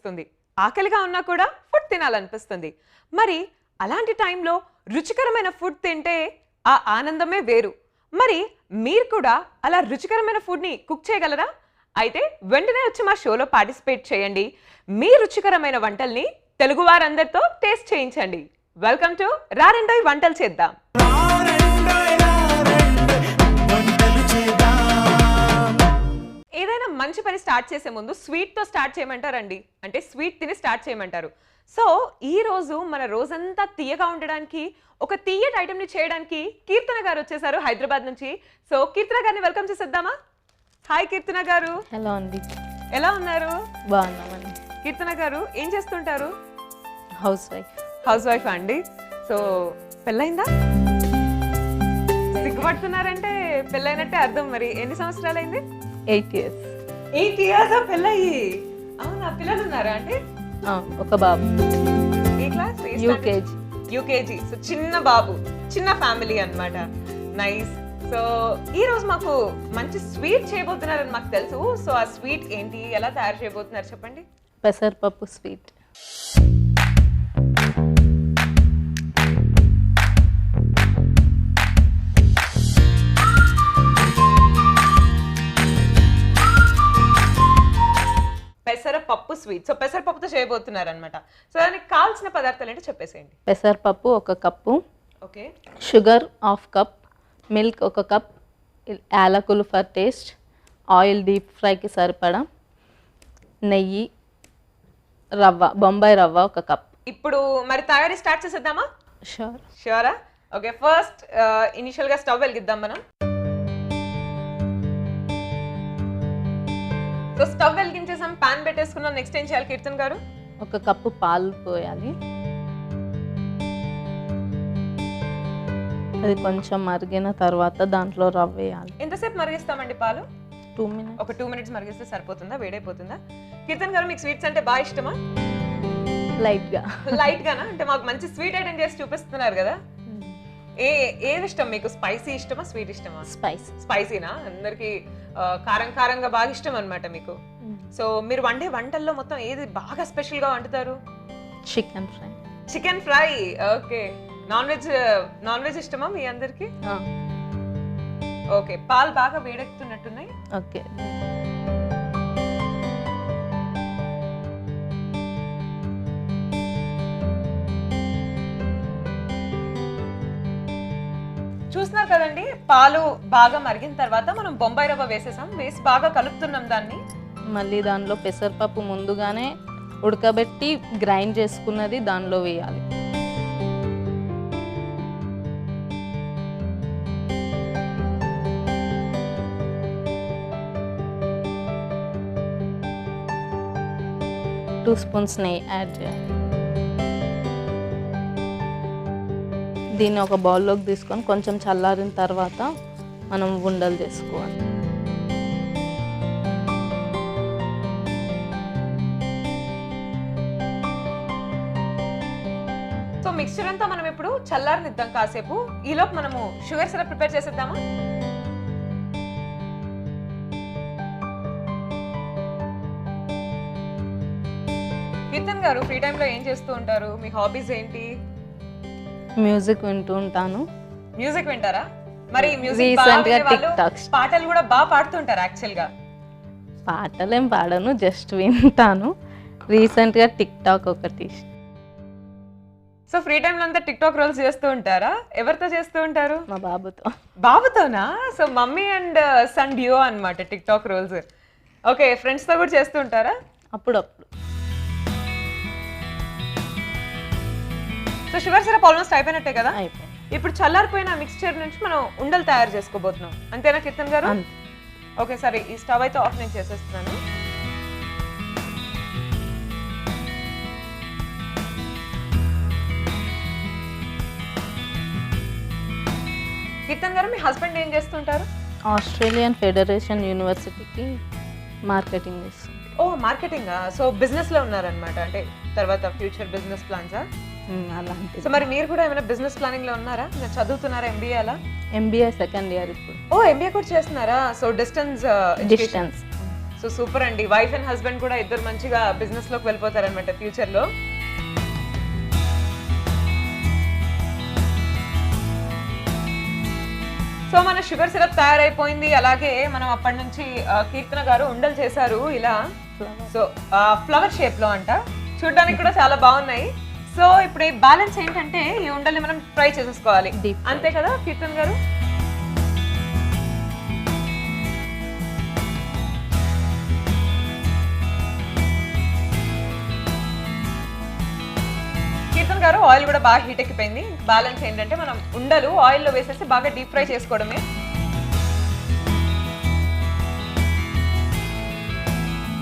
అనిపిస్తుంది. ఆకలిగా ఉన్నా కూడా ఫుడ్ తినాలనిపిస్తుంది. మరి అలాంటి టైంలో రుచికరమైన ఫుడ్ తింటే ఆ ఆనందమే వేరు. మరి మీరు కూడా అలా రుచికరమైన ఫుడ్ని కుక్ చేయగలరా? అయితే వెంటనే వచ్చి మా షోలో పార్టిసిపేట్ చేయండి. మీ రుచికరమైన వంటల్ని తెలుగు వారందరితో టేస్ట్ చేయించండి. వెల్కమ్ టు రారెండోయ్ వంటలు చేద్దాం. ఏదైనా మంచి పని స్టార్ట్ చేసే ముందు స్వీట్తో స్టార్ట్ చేయమంటారండి. అంటే స్వీట్ తిని స్టార్ట్ చేయమంటారు. సో ఈ రోజు మన రోజంతా తీయగా ఉండడానికి ఒక తీయటి ఐటెంని చేయడానికి కీర్తన గారు వచ్చేసారు హైదరాబాద్ నుంచి. సో కీర్తన గారిని వెల్కమ్ చేసేద్దామా? హాయ్ కీర్తన గారు. హలో అండి. ఎలా ఉన్నారు? బాగున్నామండి. కీర్తన గారు ఏం చేస్తుంటారు? House wife. హౌస్ వైఫ్ అండి. సో పెళ్ళైందా? సిగ్గుపడుతున్నారంటే పెళ్ళైనట్టే అర్థం. మరి ఎన్ని సంవత్సరాలు అయింది? 8 years. 8 years పెళ్ళయి. అవునా, పిల్లలు ఉన్నారా అండి? ఒక బాబు. ఏ క్లాస్? యూకేజీ. యూకేజీ. సో చిన్న బాబు, చిన్న ఫ్యామిలీ అన్నమాట. నైస్. సో ఈ రోజు మాకు మంచి స్వీట్ చేయబోతున్నారని మాకు తెలుసు. సో ఆ స్వీట్ ఏంటి, ఎలా తయారు చేయబోతున్నారు చెప్పండి. పెసరపప్పు స్వీట్. పెసరపప్పు స్వీట్. సో పెసరపప్పుతో చేయబోతున్నారు అనమాట. సో దానికి కావాల్సిన పదార్థాలు ఏంటో చెప్పేసేయండి. పెసరపప్పు 1 cup, okay, sugar 1/2 cup, milk 1 cup, యాలకులు ఫర్ టేస్ట్, ఆయిల్ డీప్ ఫ్రైకి సరిపడా, నెయ్యి, రవ్వ, బొంబాయి రవ్వ 1 కప్. ఇప్పుడు మరి తయారీ స్టార్ట్ చేసేద్దామా? షూర్. షూరా? ఓకే, ఫస్ట్ ఇనిషియల్గా స్టవ్ వెలిగిద్దాం మనం. సో స్టవ్ వెలిగించేసాం, పాన్ పెట్టేసుకున్నాం. నెక్స్ట్ ఏం చేయాలి కీర్తన్ గారు? 1 కప్పు పాలు పోయాలి. అది కొంచెం మరిగిన తర్వాత దాంట్లో రవ్వ వేయాలి. ఎంతసేపు మరిగిస్తామండి పాలు? 2 minutes. ఒక 2 minutes మరిగిస్తే సరిపోతుందా? వేడైపోతుందా? కీర్తన్ గారు మీకు స్వీట్స్ అంటే బాగా ఇష్టమా? లైట్గా. లైట్ గానా? అంటే మాకు మంచి స్వీట్ ఐటమ్ చేసి చూపిస్తున్నారు కదా. ఏది ఇష్టం మీకు? స్పైసీ ఇష్టమా, స్వీట్ ఇష్టమా? స్పైసీనా? అందరికి కారం కారంగా బాగా ఇష్టం అన్నమాట మీకు. సో మీరు వండే వంటల్లో మొత్తం ఏది బాగా స్పెషల్ గా వండుతారు? Chicken fry. Chicken fry. Okay. Non veg ఇష్టమా మీ అందరికి? ఓకే, పాలు బాగా వేడెక్కుతున్నట్టున్నాయి. ఓకే. చూస్తున్నారు కదండి, పాలు బాగా మరిగిన తర్వాత మనం బొంబాయి రవ్వ వేసేసాం. వేసి బాగా కలుపుతున్నాం దాన్ని. మళ్ళీ దానిలో పెసరపప్పు ముందుగానే ఉడకబెట్టి గ్రైండ్ చేసుకున్నది దానిలో వేయాలి. టూ స్పూన్స్ నెయ్యి యాడ్ చేయాలి. దీన్ని ఒక బౌల్లోకి తీసుకొని కొంచెం చల్లారిన తర్వాత మనం ఉండలు చేసుకోవాలి. సో మిక్స్చర్ అంతా మనం ఇప్పుడు చల్లారనిద్దాం కాసేపు. ఈలోపు మనము షుగర్ సిరప్ ప్రిపేర్ చేసేద్దామా? కీర్తన్ గారు ఫ్రీ టైంలో ఏం చేస్తూ ఉంటారు? మీ హాబీస్ ఏంటి? మ్యూజిక్ వింటూ ఉంటాను. మ్యూజిక్ వింటారా? మరి మ్యూజిక్ రీసెంట్ గా టిక్టాక్. పాటలు కూడా బాగా పాడుతుంటారు యాక్చువల్ గా? పాటలేం పాడను, జస్ట్ వింటాను. రీసెంట్ గా టిక్టాక్ ఒకటి. సో ఫ్రీ టైంలో అంతా టిక్టాక్ రోల్స్ చేస్తూ ఉంటారా? ఎవరితో చేస్తూ ఉంటారు? మా బాబుతో. బాబుతోనా? So mummy and son duo అన్నమాట టిక్టాక్ రోల్స్. ఓకే, ఫ్రెండ్స్ తో కూడా చేస్తూ ఉంటారా? అప్పుడప్పుడు. సో షుగర్ సిరప్ ఆల్మోస్ట్ అయిపోయినట్టే కదా? అయిపోయింది. ఇప్పుడు చల్లారిపోయిన మిక్స్చర్ నుంచి మనం ఉండలు తయారు చేసుకోబోతున్నాం. అంతేనా కీర్తన్ గారు? ఓకే, సరే ఈ స్టవ్ అయితే ఆఫ్ నేను చేసేస్తున్నాను. కీర్తన్ గారు మీ హస్బెండ్ ఏం చేస్తుంటారు? ఆస్ట్రేలియన్ ఫెడరేషన్ యూనివర్సిటీకి మార్కెటింగ్ చేస్తుంది. ఓ మార్కెటింగ్. సో బిజినెస్ లో ఉన్నారనమాట. అంటే తర్వాత ఫ్యూచర్ బిజినెస్ ప్లాన్సా? అలాంటి. సో మరి మీరు కూడా ఏమైనా బిజినెస్ ప్లానింగ్ లో ఉన్నారా? మీరు చదువుతున్నారా ఎంబీఏ అలా? ఎంబీఏ సెకండ్ ఇయర్ ఇప్పుడు. ఓ ఎంబీఏ కూడా చేస్తున్నారా? So distance. సో సూపర్ అండి, వైఫ్ అండ్ హస్బెండ్ కూడా ఇద్దరు మంచిగా బిజినెస్ లోకి వెళ్ళిపోతారనమాట ఫ్యూచర్ లో. సో మన షుగర్ సిరప్ తయారైపోయింది. అలాగే మనం అప్పటి నుంచి కీర్తన గారు ఉండలు చేశారు ఇలా. సో ఫ్లవర్ షేప్ లో అంట, చూడడానికి కూడా చాలా బాగున్నాయి. సో ఇప్పుడు ఈ బ్యాలెన్స్ ఏంటంటే ఈ ఉండల్ని మనం ఫ్రై చేసేసుకోవాలి, అంతే కదా కీర్తన గారు? కీర్తన్ గారు ఆయిల్ కూడా బాగా హీట్ ఎక్కిపోయింది. బ్యాలెన్స్ ఏంటంటే మనం ఉండలు ఆయిల్లో వేసేసి బాగా డీప్ ఫ్రై చేసుకోవడమే.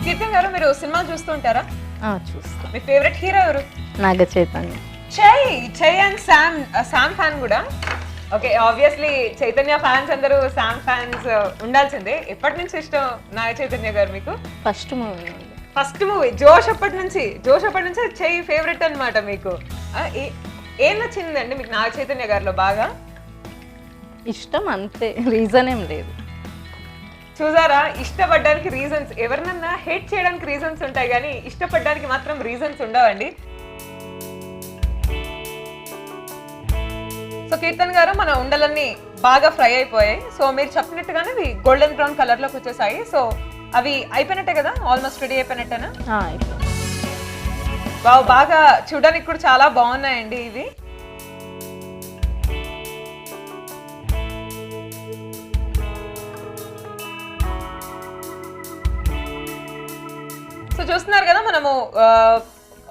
కీర్తన్ గారు మీరు సినిమాలు చూస్తూ ఉంటారా? చూస్తాం. మీ ఫేవరెట్ హీరో ఎవరు? నాగ చైతన్య. చై అండ్ శామ్ ఫ్యాన్ కూడా. ఓకే, ఆబ్వియస్లీ చైతన్య ఫ్యాన్స్ అందరూ శామ్ ఫ్యాన్స్ ఉండాల్సిందే. ఎప్పటి నుంచి ఇష్టం నాగ చైతన్య గారు మీకు? First movie. ఫస్ట్ మూవీ జోష్ అప్పటి నుంచి చై ఫేవరెట్ అన్నమాట మీకు. ఏం నచ్చిందండి మీకు నాగ చైతన్య గారిలో బాగా? ఇష్టం అంతే, రీజన్ ఏం లేదు. చూసారా, ఇష్టపడడానికి రీజన్స్, ఎవరినన్నా హేట్ చేయడానికి రీజన్స్ ఉంటాయి కానీ ఇష్టపడడానికి మాత్రం రీజన్స్ ఉండవండి. సో కీర్తన్ గారు మన ఉండలన్నీ బాగా ఫ్రై అయిపోయాయి. సో మీరు చెప్పినట్టుగానే అవి గోల్డెన్ బ్రౌన్ కలర్ లోకి వచ్చేసాయి. సో అవి అయిపోయినట్టే కదా, ఆల్మోస్ట్ రెడీ అయిపోయినట్టేనా? వావ్, బాగా చూడడానికి కూడా చాలా బాగున్నాయండి ఇవి. సో చూస్తున్నారు కదా, మనము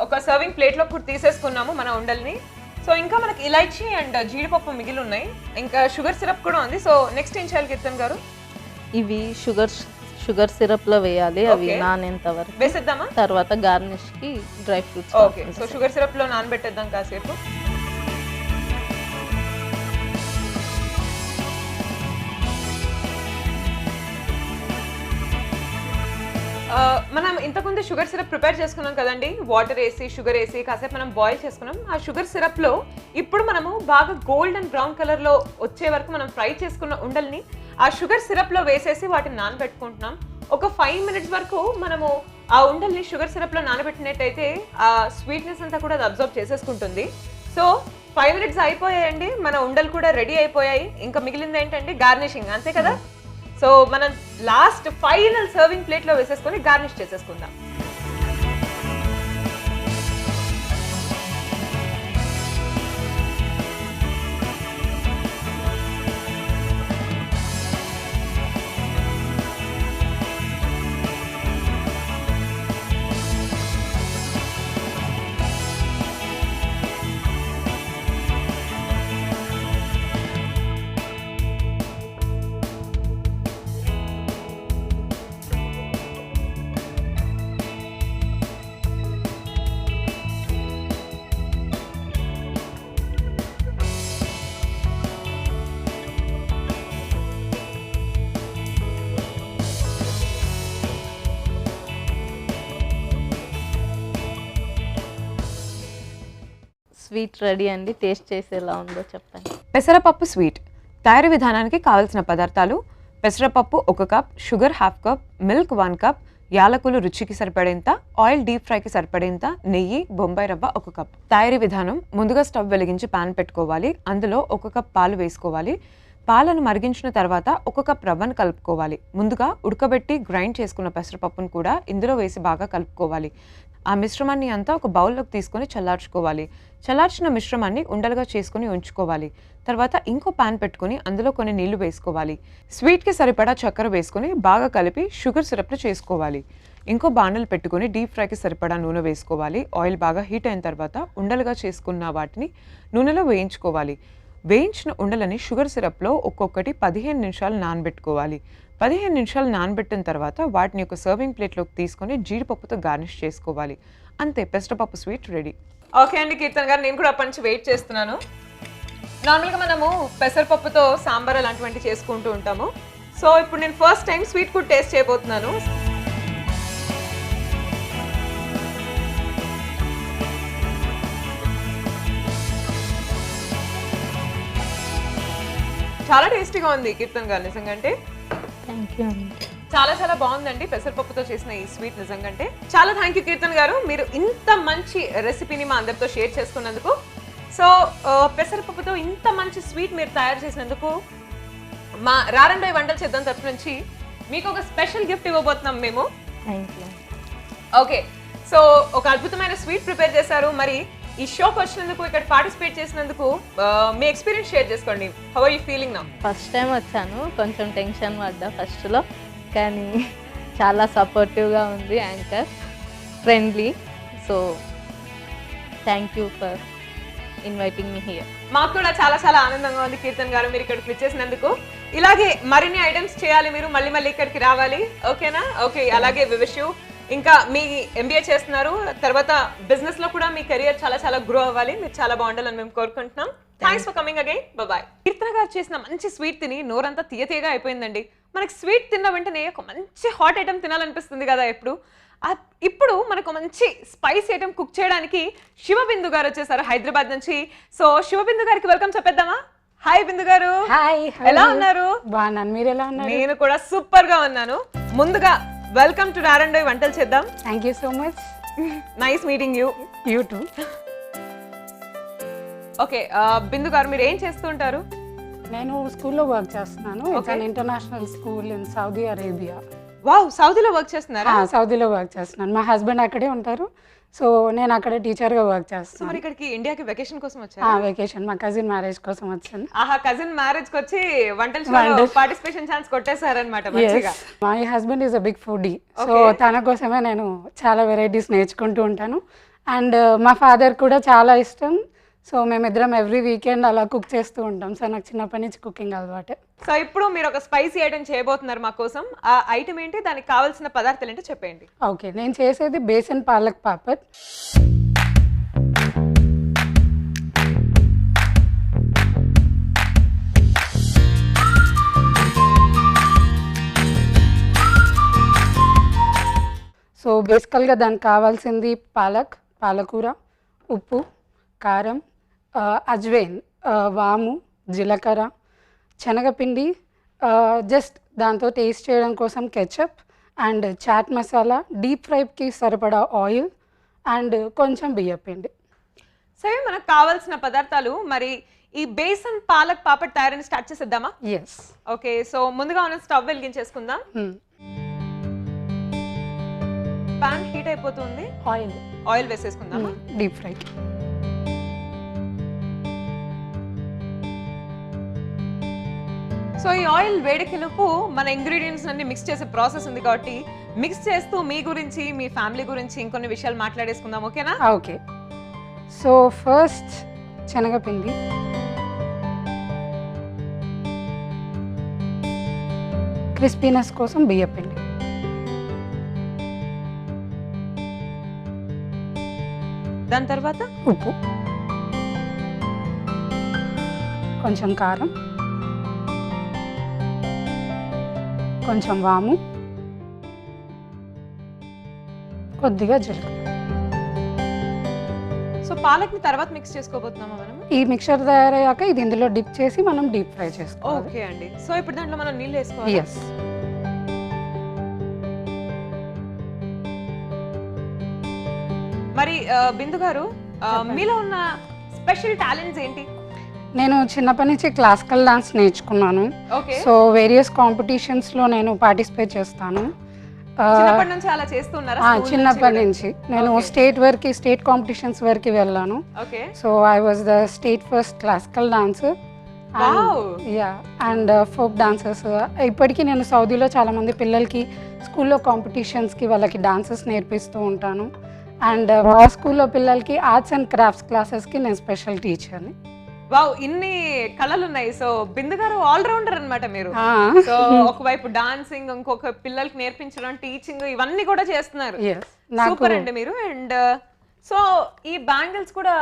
ఒక సర్వింగ్ ప్లేట్ లో కూడా తీసేసుకున్నాము మన ఉండల్ని. సో ఇంకా మనకి ఇలైచీ అండ్ జీడిపప్పు మిగిలి ఉన్నాయి, ఇంకా షుగర్ సిరప్ కూడా ఉంది. సో నెక్స్ట్ ఏం చేయాలి కీర్తన్ గారు? ఇవి షుగర్ సిరప్ లో వేయాలి, అవి నానేంత వరకు వేసేద్దామా? తర్వాత గార్నిష్ కి dry fruits. Okay, so sugar syrup లో నానబెట్టేద్దాం కాసేపు. మనం ఇంతకుముందు షుగర్ సిరప్ ప్రిపేర్ చేసుకున్నాం కదండి, వాటర్ వేసి షుగర్ వేసి కాసేపు మనం బాయిల్ చేసుకున్నాం. ఆ షుగర్ సిరప్ లో ఇప్పుడు మనము బాగా గోల్డెన్ బ్రౌన్ కలర్ లో వచ్చే వరకు మనం ఫ్రై చేసుకున్న ఉండల్ని ఆ షుగర్ సిరప్ లో వేసేసి వాటిని నానబెట్టుకుంటున్నాం. ఒక 5 minutes వరకు మనము ఆ ఉండల్ని షుగర్ సిరప్ లో నానబెట్టినట్టయితే ఆ స్వీట్నెస్ అంతా కూడా అది అబ్జర్వ్ చేసేసుకుంటుంది. సో 5 minutes అయిపోయాయండి, మన ఉండలు కూడా రెడీ అయిపోయాయి. ఇంకా మిగిలింది ఏంటంటే గార్నిషింగ్, అంతే కదా? సో మనం లాస్ట్ ఫైనల్ సర్వింగ్ ప్లేట్ లో వేసేసుకొని గార్నిష్ చేసేసుకుందాం. స్వీట్ రెడీ అండి, టేస్ట్ చేసి ఎలా ఉందో చెప్పండి. పెసరపప్పు స్వీట్ తయారీ విధానానికి కావలసిన పదార్థాలు: పెసరపప్పు 1 cup, sugar 1/2 cup, milk 1 cup, యాలకులు రుచికి సరిపడేంత, ఆయిల్ డీప్ ఫ్రైకి సరిపడేంత, నెయ్యి, బొంబాయి రవ్వ 1 కప్. తయారీ విధానం: ముందుగా స్టవ్ వెలిగించి పాన్ పెట్టుకోవాలి, అందులో 1 కప్ పాలు వేసుకోవాలి. పాలను మరిగించిన తర్వాత 1 కప్ రవ్వను కలుపుకోవాలి. ముందుగా ఉడకబెట్టి గ్రైండ్ చేసుకున్న పెసరపప్పును కూడా ఇందులో వేసి బాగా కలుపుకోవాలి. ఆ మిశ్రమాన్ని అంతా ఒక బౌల్లోకి తీసుకొని చల్లార్చుకోవాలి. చల్లార్చిన మిశ్రమాన్ని ఉండలుగా చేసుకుని ఉంచుకోవాలి. తర్వాత ఇంకో పాన్ పెట్టుకుని అందులో కొన్ని నీళ్లు వేసుకోవాలి. స్వీట్కి సరిపడా చక్కెర వేసుకుని బాగా కలిపి షుగర్ సిరప్ను చేసుకోవాలి. ఇంకో బాండలు పెట్టుకుని డీప్ ఫ్రైకి సరిపడా నూనె వేసుకోవాలి. ఆయిల్ బాగా హీట్ అయిన తర్వాత ఉండలుగా చేసుకున్న వాటిని నూనెలో వేయించుకోవాలి. వేయించిన ఉండలని షుగర్ సిరప్లో ఒక్కొక్కటి 15 నిమిషాలు నానబెట్టుకోవాలి. 15 నిమిషాలు నానబెట్టిన తర్వాత వాటిని ఒక సర్వింగ్ ప్లేట్లోకి తీసుకొని జీడిపప్పుతో గార్నిష్ చేసుకోవాలి. అంతే, పెసరపప్పు స్వీట్ రెడీ. ఓకే అండి కీర్తన్ గారు, నేను కూడా అప్పటి నుంచి వెయిట్ చేస్తున్నాను. నార్మల్గా మనము పెసరపప్పుతో సాంబార్ అలాంటివంటి చేసుకుంటూ ఉంటాము. సో ఇప్పుడు నేను first time sweet food taste చేయబోతున్నాను. చాలా టేస్టీగా ఉంది కీర్తన్ గారు, నిజంగా. అంటే థ్యాంక్ యూ అండి. చాలా చాలా బాగుందండి పెసరపప్పుతో చేసిన ఈ స్వీట్ నిజంగా. అంటే చాలా థ్యాంక్ యూ కీర్తన్ గారు, మీరు ఇంత మంచి రెసిపీని మా అందరితో షేర్ చేసుకున్నందుకు. సో పెసరపప్పుతో ఇంత మంచి స్వీట్ మీరు తయారు చేసినందుకు మా రారండోయ్ వంటలు చేద్దాం తరపు నుంచి మీకు ఒక స్పెషల్ గిఫ్ట్ ఇవ్వబోతున్నాం మేము. Thank you. ఓకే, సో ఒక అద్భుతమైన స్వీట్ ప్రిపేర్ చేశారు. మరి ఈ షోకి వచ్చినందుకు, ఇక్కడ పార్టిసిపేట్ చేసినందుకు మీ ఎక్స్పీరియన్స్ షేర్ చేసుకోండి. How are you feeling now? First time వచ్చాను, కొంచెం టెన్షన్ పడ్డా ఫస్ట్లో, కానీ చాలా సపోర్టివ్గా ఉంది anchor, friendly. So thank you for inviting me here. మాకు కూడా చాలా చాలా ఆనందంగా ఉంది కీర్తన్ గారు మీరు ఇక్కడికి వచ్చేసినందుకు. ఇలాగే మరిన్ని ఐటమ్స్ చేయాలి, మీరు మళ్ళీ మళ్ళీ ఇక్కడికి రావాలి. ఓకేనా? ఓకే, అలాగే విష్ యూ. ఇంకా మీ ఎంబీఏ చేస్తున్నారు, తర్వాత బిజినెస్ లో కూడా మీ కెరియర్ చాలా చాలా గ్రో అవ్వాలి, మీరు చాలా బాగుండాలని మేము కోరుకుంటున్నాం. Thanks for coming again. Bye. Keerthana గారు చేసిన మంచి స్వీట్ తిని నోరంతా తీయగా అయిపోయిందండి. మనకి స్వీట్ తిన్న వెంటనే ఒక మంచి హాట్ ఐటమ్ తినాలనిపిస్తుంది కదా ఎప్పుడు. ఇప్పుడు మనకు మంచి స్పైసీ ఐటమ్ కుక్ చేయడానికి శివబిందు గారు వచ్చేసారు హైదరాబాద్ నుంచి. సో శివబిందు గారికి వెల్కమ్ చెప్పేద్దామా? హాయ్ బిందు గారు. హాయ్, ఎలా ఉన్నారు? బాగున్నాను, మీరు ఎలా ఉన్నారు? నేను కూడా సూపర్ గా ఉన్నాను. ముందుగా వెల్కమ్ టు రారండోయ్ వంటలు చేద్దాం. Thank you so much. Nice meeting you. You too. Okay, Bindu garu మీరు ఏం చేస్తూ ఉంటారు? నేను స్కూల్లో వర్క్ చేస్తున్నాను. It's an international school in Saudi Arabia. Wow, సౌదీలో వర్క్ చేస్తున్నారా? సౌదీలో వర్క్ చేస్తున్నాను. మా హస్బెండ్ అక్కడే ఉంటారు, సో నేను అక్కడ టీచర్గా వర్క్ చేస్తాను. మరి ఇక్కడికి ఇండియాకి వెకేషన్ కోసం వచ్చారా? వెకేషన్, మా కజిన్ మ్యారేజ్ కోసం వచ్చాను. ఆహా, కజిన్ మ్యారేజ్ కి వచ్చి వంటల పార్టిసిపేషన్ ఛాన్స్ కొట్టేశారనమాట మంచిగా. My husband is a big foodie, so తన కోసమే నేను చాలా వెరైటీస్ నేర్చుకుంటూ ఉంటాను. అండ్ మా ఫాదర్ కూడా చాలా ఇష్టం, సో మేమిద్దరం ఎవ్రీ వీకెండ్ అలా కుక్ చేస్తూ ఉంటాం. సో నాకు చిన్నప్పటి నుంచి కుకింగ్ అలవాటు. సో ఇప్పుడు మీరు ఒక స్పైసీ ఐటమ్ చేయబోతున్నారు మా కోసం. ఆ ఐటమ్ ఏంటి, దానికి కావాల్సిన పదార్థాలు ఏంటో చెప్పండి. ఓకే, నేను చేసేది బేసన్ పాలక్ పాపడ్. సో బేసికల్గా దానికి కావాల్సింది పాలకూర, ఉప్పు, కారం, అజ్వైన్, వాము, జీలకర్ర, శనగపిండి, జస్ట్ దాంతో టేస్ట్ చేయడం కోసం ketchup and chaat masala, deep ఫ్రైకి సరిపడా ఆయిల్ అండ్ కొంచెం బియ్యపిండి. సరే, మనకు కావాల్సిన పదార్థాలు. మరి ఈ బేసన్ పాలక్ పాపడ్ తయారీని స్టార్ట్ చేసేద్దామా? ఎస్. ఓకే, సో ముందుగా మనం స్టవ్ వెలిగించేసుకుందాం. పాన్ హీట్ అయిపోతుంది, ఆయిల్ వేసేసుకుందామా? డీప్ ఫ్రైకి. సో ఈ ఆయిల్ వేడికిలోపు మన ఇంగ్రీడియంట్స్ అన్ని మిక్స్ చేసే ప్రాసెస్ ఉంది కాబట్టి మిక్స్ చేస్తూ మీ గురించి, మీ ఫ్యామిలీ గురించి ఇంకొన్ని విషయాలు మాట్లాడేసుకుందాం. ఓకేనా? ఓకే. సో ఫస్ట్ శనగపిండి, క్రిస్పీనెస్ కోసం బియ్యపిండి, దాని తర్వాత ఉప్పు, కొంచెం కారం, కొంచెం వాము, కొద్దిగా జీలకర్ర. సో పాలక్ని తర్వాత మిక్స్ చేసుకోబోతున్నామా మనం? ఈ మిక్చర్ తయారయ్యాక ఇది ఇందులో డిప్ చేసి మనం డీప్ ఫ్రై చేసుకోవాలి. ఓకే అండి. సో ఇప్పుడు దాంట్లో మనం నీళ్ళు వేసుకోవాలి. ఎస్. మరి బిందు గారు, మీలో ఉన్న స్పెషల్ టాలెంట్స్ ఏంటి? నేను చిన్నప్పటి నుంచి క్లాసికల్ డాన్స్ నేర్చుకున్నాను. ఓకే, సో వేరియస్ కాంపిటీషన్స్లో నేను పార్టిసిపేట్ చేస్తాను. చిన్నప్పటి నుంచి అలా చేస్తున్నారా? చిన్నప్పటి నుంచి నేను స్టేట్ కాంపిటీషన్స్ వరకు వెళ్ళాను. Okay, so I was the state first classical dancer. And folk dancers. ఇప్పటికీ నేను సౌదీలో చాలామంది పిల్లలకి స్కూల్లో కాంపిటీషన్స్కి వాళ్ళకి డాన్సెస్ నేర్పిస్తూ ఉంటాను. అండ్ మా స్కూల్లో పిల్లలకి ఆర్ట్స్ అండ్ క్రాఫ్ట్స్ క్లాసెస్కి నేను స్పెషల్ టీచర్ని. వావ్, ఇన్ని కళలు ఉన్నాయి. సో బిందు గారు ఆల్ రౌండర్ అన్నమాట మీరు. సో ఒకవైపు డాన్సింగ్, ఇంకొక పిల్లలకి నేర్పించడం, టీచింగ్, ఇవన్నీ కూడా చేస్తున్నారు. సూపర్ అండి మీరు. అండ్ సో ఈ బ్యాంగిల్స్ కూడా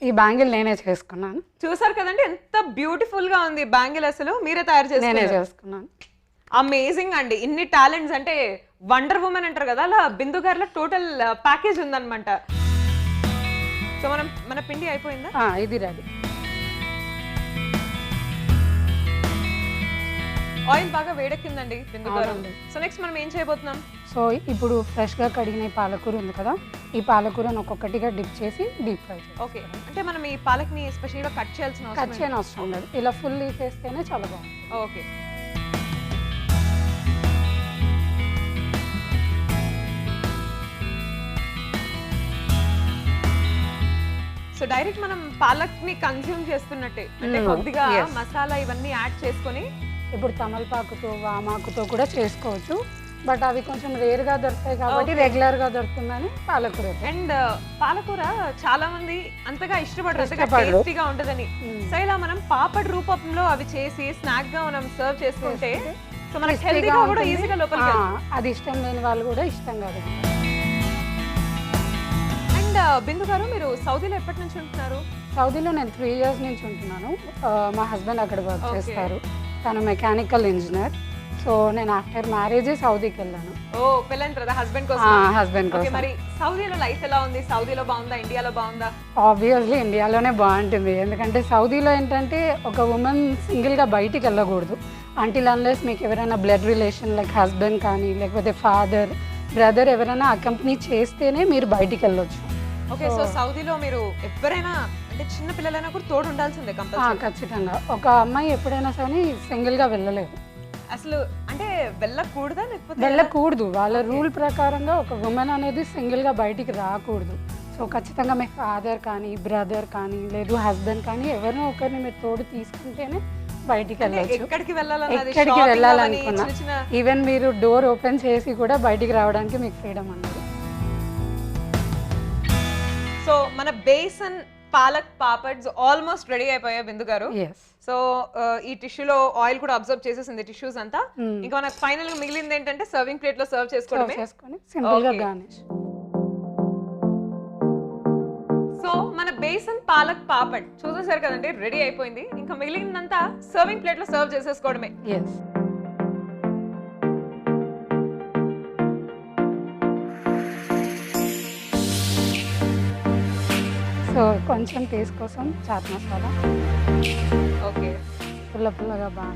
ఈ బ్యాంగిల్ నేనే చేసుకున్నాను. చూసారు కదండి, ఎంత బ్యూటిఫుల్ గా ఉంది బ్యాంగిల్. అసలు మీరే తయారు చేసుకున్నాను. అమేజింగ్ అండి. ఇన్ని టాలెంట్స్ అంటే వండర్ ఉమెన్ అంటారు కదా, అలా బిందు గారిలో టోటల్ ప్యాకేజ్ ఉందన్నమాట. సో మన పిండి అయిపోయిందా? ఇది రెడీ. ఆయిల్ బాగా వేడెక్కిందండి బిందు గారు. అవునండి. సో నెక్స్ట్ మనం ఏం చేయబోతున్నాం? సో ఇప్పుడు ఫ్రెష్గా కడిగిన ఈ పాలకూర ఉంది కదా, ఈ పాలకూరను ఒక్కొక్కటిగా డిప్ చేసి డీప్ ఫ్రై చేయాలి. ఓకే, అంటే మనం ఈ పాలక్ని స్పెషల్ గా కట్ చేయాల్సిన కట్ అవసరం చేయని అవసరం లేదు, ఇలా ఫుల్ లీఫ్ వేస్తేనే చాలా బాగుంటుంది. ఓకే. సో డైరెక్ట్ మనం పాలక్ ని కన్స్యూమ్ చేస్తున్నట్టే, అంటే కొద్దిగా yes. మసాలా ఇవన్నీ యాడ్ చేసుకొని. ఇప్పుడు తమలపాకుతో వామాకుతో కూడా చేసుకోవచ్చు, బట్ అవి కొంచెం రేర్గా దొరుకుతాయి కాబట్టి రెగ్యులర్గా దొరుకుతుందని పాలకూర. అండ్ పాలకూర చాలా మంది అంతగా ఇష్టపడరు, అంతగా ఇష్టపడరు. టేస్టీగా ఉంటదని. సో ఇలా మనం పాపడ్ రూపంలో అవి చేసి స్నాక్ గా మనం సర్వ్ చేసుకుంటే సో మనకి హెల్తీగా కూడా ఈజీగా లోపలికి వెళ్తుంది. అది ఇష్టం లేని వాళ్ళు కూడా ఇష్టం కాదు. అండ్ బిందు గారు, మీరు సౌదీలో ఎప్పటి నుంచి ఉంటున్నారు? సౌదీలో నేను 3 years నుంచి ఉంటున్నాను. మా హస్బెండ్ అక్కడ వర్క్ Okay. చేస్తారు, తను మెకానికల్ ఇంజనీర్. సో నేను ఆఫ్టర్ మ్యారేజ్ సౌదీకి వెళ్ళాను. ఓ, పెళ్ళైన తర్వాత హస్బెండ్ కోసం. హస్బెండ్ ఓకే, కోసం. మరి సౌదీలో లైఫ్ ఎలా ఉంది? సౌదీలో బాగుందా, ఇండియాలో బాగుందా? ఆబ్వియస్లీ ఇండియాలోనే బాగుంటుంది, ఎందుకంటే సౌదీలో ఏంటంటే ఒక ఉమెన్ సింగిల్గా బయటికి వెళ్ళకూడదు అంటిల్ అన్లెస్ మీకు ఎవరైనా బ్లడ్ రిలేషన్ లైక్ హస్బెండ్ కానీ లేకపోతే ఫాదర్ బ్రదర్ ఎవరైనా అకంపెనీ చేస్తేనే మీరు బయటికి వెళ్ళొచ్చు. ఓకే, సో సౌదీలో మీరు ఎవరైనా అంటే చిన్న పిల్లలైనా కూడా తోడు ఉండాల్సిందే కంపల్సరీ. ఖచ్చితంగా. ఒక అమ్మాయి ఎప్పుడైనా సరే సింగిల్గా వెళ్ళలేదు, అసలు అంటే వెళ్ళకూడదా లేకపోతే వెళ్ళకూడదు. వాళ్ళ రూల్ ప్రకారంగా ఒక ఉమెన్ అనేది సింగిల్గా బయటికి రాకూడదు. సో ఖచ్చితంగా మీ ఫాదర్ కానీ బ్రదర్ కానీ లేదు హస్బెండ్ కానీ ఎవరినో ఒకరిని మీరు తోడు తీసుకుంటేనే బయటికి వెళ్ళొచ్చు. ఎక్కడికి వెళ్ళాలన్నది, ఎక్కడికి shopping వెళ్ళాలనుకున్నా అవని, చిన్న ఈవెన్ మీరు డోర్ ఓపెన్ చేసి కూడా బయటికి రావడానికి మీకు ఫ్రీడమ్ అన్నది. సో మన బేసన్ పాలక్ పాపడ్స్ ఆల్మోస్ట్ రెడీ అయిపోయాయి బిందు గారు. ఎస్. సో ఈ టిష్యూలో ఆయిల్ కూడా అబ్జర్వ్ చేసేసింది టిష్యూస్ అంతా. ఇంకా మనకు ఫైనల్ గా మిగిలింది ఏంటంటే సర్వింగ్ ప్లేట్ లో సర్వ్ చేసుకోవడమే. చేసుకొని సింపుల్ గా Okay. గార్నిష్. సో మన బేసన్ పాలక్ పాపడ్ చూసేసారు కదండి, రెడీ అయిపోయింది. ఇంకా మిగిలిందంతా సర్వింగ్ ప్లేట్ లో సర్వ్ చేసేసుకోవడమే. ఎస్. సో కొంచెం టేస్ట్ కోసం చాట్ మసాలా ఓకే పుల్లగా బాగా.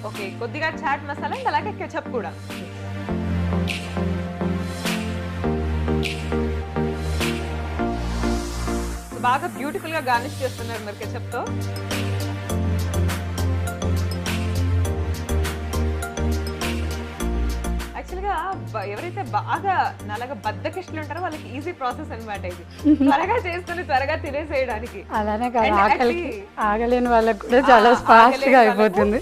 ఓకే, కొద్దిగా చాట్ మసాలా అండ్ అలాగే కెచప్ కూడా. బాగా బ్యూటిఫుల్ గా గార్నిష్ చేస్తున్నారు మరి కెచప్ తో. యాక్చువల్గా ఎవరైతే బాగా నల్లగా బద్దకిష్టులు ఉంటారో వాళ్ళకి ఈజీ ప్రాసెస్ అన్నమాట ఇది, త్వరగా చేసుకుని త్వరగా తినేసేయడానికి. అలానే కాదు, And ఆకలికి actually- ఆగలేని వాళ్ళకి కూడా చాలా ఫాస్ట్ గా అయిపోతుంది.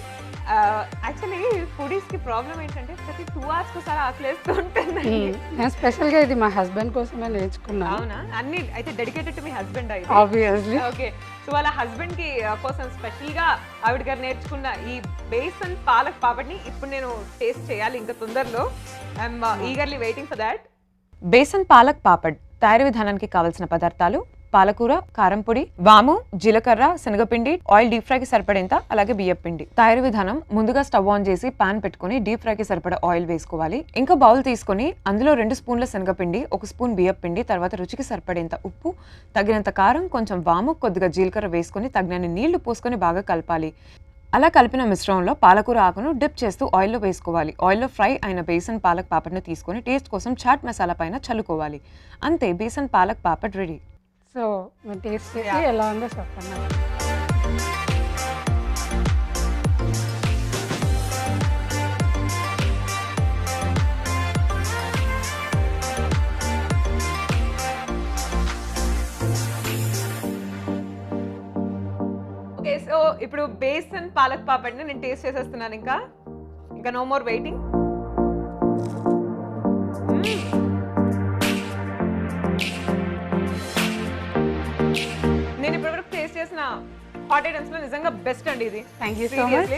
యాక్చువల్లీ ఫుడీస్ కి ప్రాబ్లం ఏంటంటే ప్రతి 2 hours ఒకసారి ఆకలేస్తూ ఉంటుందండి. నేను స్పెషల్ గా ఇది మా హస్బెండ్ కోసమే నేర్చుకున్నాను. అవునా? అన్ని అయితే డెడికేటెడ్ టు మీ హస్బెండ్ అయితే. ఆబ్వియస్లీ. ఓకే, సో వాళ్ళ హస్బెండ్ కి కోసం స్పెషల్ గా ఆవిడ గారు నేర్చుకున్న ఈ బేసన్ పాలక్ పాపడ్ని ఇప్పుడు నేను టేస్ట్ చేయాలి ఇంకా తొందరలో. I'm eagerly waiting for that. Besan palak papad తయారీ విధానానికి కావలసిన పదార్థాలు: పాలకూర, కారం పొడి, వాము, జీలకర్ర, శనగపిండి, ఆయిల్ డీప్ ఫ్రైకి సరిపడేంత, అలాగే బియ్యం పిండి. తయారీ విధానం: ముందుగా స్టవ్ ఆన్ చేసి పాన్ పెట్టుకుని డీప్ ఫ్రైకి సరిపడ ఆయిల్ వేసుకోవాలి. ఇంకా బౌల్ తీసుకుని అందులో 2 స్పూన్ల శనగపిండి, 1 స్పూన్ బియ్యం పిండి, తర్వాత రుచికి సరిపడేంత ఉప్పు, తగినంత కారం, కొంచెం వాము, కొద్దిగా జీలకర్ర వేసుకుని తగినన్ని నీళ్లు పోసుకొని బాగా కలపాలి. అలా కలిపిన మిశ్రమంలో పాలకూర ఆకును డిప్ చేస్తూ ఆయిల్లో వేసుకోవాలి. ఆయిల్లో ఫ్రై అయిన బేసన్ పాలక్ పాపడ్ని తీసుకొని టేస్ట్ కోసం చాట్ మసాలా పైన చల్లుకోవాలి. అంతే, బేసన్ పాలక్ పాపడ్ రెడీ. సో మీరు టేస్ట్ చేసి ఎలా ఉందో చెప్పండి. ఓకే, సో ఇప్పుడు బేసన్ పాలక్ పాపడ్ని నేను టేస్ట్ చేసేస్తున్నాను. ఇంకా నో మోర్ వెయిటింగ్. నేను ఇప్పటివరకు టేస్ట్ చేసిన హాట్ ఐటమ్స్ లో నిజంగా బెస్ట్ అండి ఇది. Thank you so much.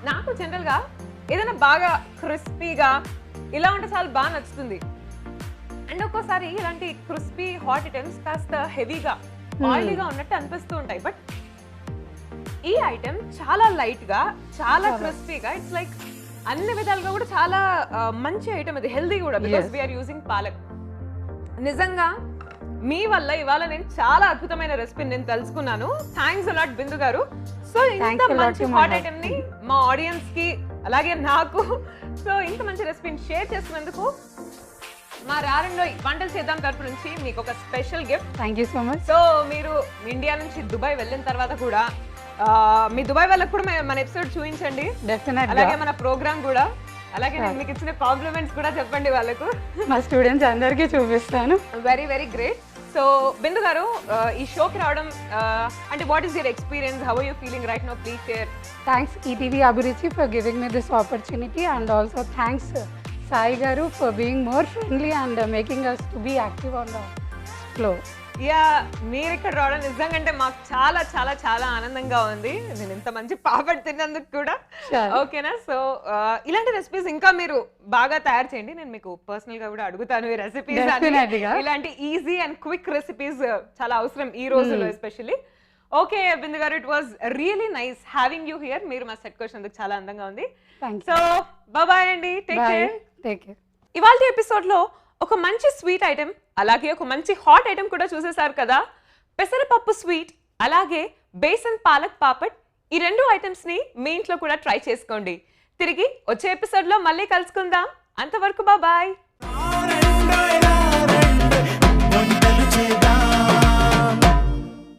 నాకు జనరల్ గా ఏదైనా బాగా క్రిస్పీగా ఇలా ఉంటే చాలా బాగా నచ్చుతుంది. అండ్ ఒక్కోసారి ఇలాంటి క్రిస్పీ హాట్ ఐటమ్స్ కాస్త హెవీగా ఆయిలీగా ఉన్నట్టు అనిపిస్తూ ఉంటాయి. బట్ ఈ ఐటమ్ చాలా లైట్ గా, చాలా క్రిస్పీగా, ఇట్స్ లైక్ అన్ని విధాలుగా కూడా చాలా మంచి ఐటమ్. ఇది హెల్దీ కూడా, బికాస్ వీఆర్ యూజింగ్ పాలక్. నిజంగా మీ వల్ల ఇవాళ నేను చాలా అద్భుతమైన రెసిపీని నేను తెలుసుకున్నాను. థ్యాంక్స్ అలాట్ బిందు గారు. సో ఇంత Thanks a lot మంచి to my hot husband. Item ని మా ఆడియన్స్ కి అలాగే నాకు సో ఇంత మంచి రెసిపీని షేర్ చేసినందుకు మా రారంలో వంటలు చేద్దాం తరపు నుంచి మీకు ఒక special gift. Thank you so much. So మీరు ఇండియా నుంచి దుబాయ్ వెళ్ళిన తర్వాత కూడా మీ దుబాయ్ వాళ్ళకి కూడా మన ఎపిసోడ్ చూపించండి, డెఫినెట్ అలాగే మన ప్రోగ్రామ్ కూడా, అలాగే నేను మీకు ఇచ్చిన కాంప్లిమెంట్స్ కూడా చెప్పండి వాళ్ళకు. మా స్టూడెంట్స్ అందరికీ చూపిస్తాను. Very very great. So Bindu garu ఈ షోకి రావడం అంటే what is your experience, how are you feeling right now, please share. Thanks ETV Abhiruchi for giving me this opportunity and also thanks Sai garu for being more friendly and making us to be active on the flow. Yeah, మీరు ఇక్కడ రావడం నిజంగా అంటే మాకు చాలా చాలా చాలా ఆనందంగా ఉంది. నేను ఇంత మంచి పాపడ్ తిన్నందుకు కూడా. Sure. ఓకేనా? సో ఇలాంటి రెసిపీస్ ఇంకా మీరు బాగా తయారు చేయండి. నేను మీకు పర్సనల్ గా కూడా అడుగుతాను ఈ రెసిపీస్. Definitely గా. ఇలాంటి ఈజీ అండ్ క్విక్ రెసిపీస్ చాలా అవసరం ఈ రోజుల్లో especially. Okay Bindu garu, it was really nice having you here. మీరు మా సెట్ వచ్చినందుకు చాలా అందంగా ఉంది. థ్యాంక్ సో బాయ్ అండి, take bye, care. Take care. ఇవాళ ఎపిసోడ్ లో ఒక మంచి స్వీట్ ఐటెం అలాగే ఒక మంచి హాట్ ఐటెం కూడా చూసేశారు కదా. పెసరపప్పు స్వీట్ అలాగే బేసన్ పాలక్ పాపడ్, ఈ రెండు ఐటమ్స్ ని మీ ఇంట్లో కూడా ట్రై చేసుకోండి. తిరిగి వచ్చే ఎపిసోడ్ లో మళ్ళీ కలుసుకుందాం. అంతవరకు బాయ్.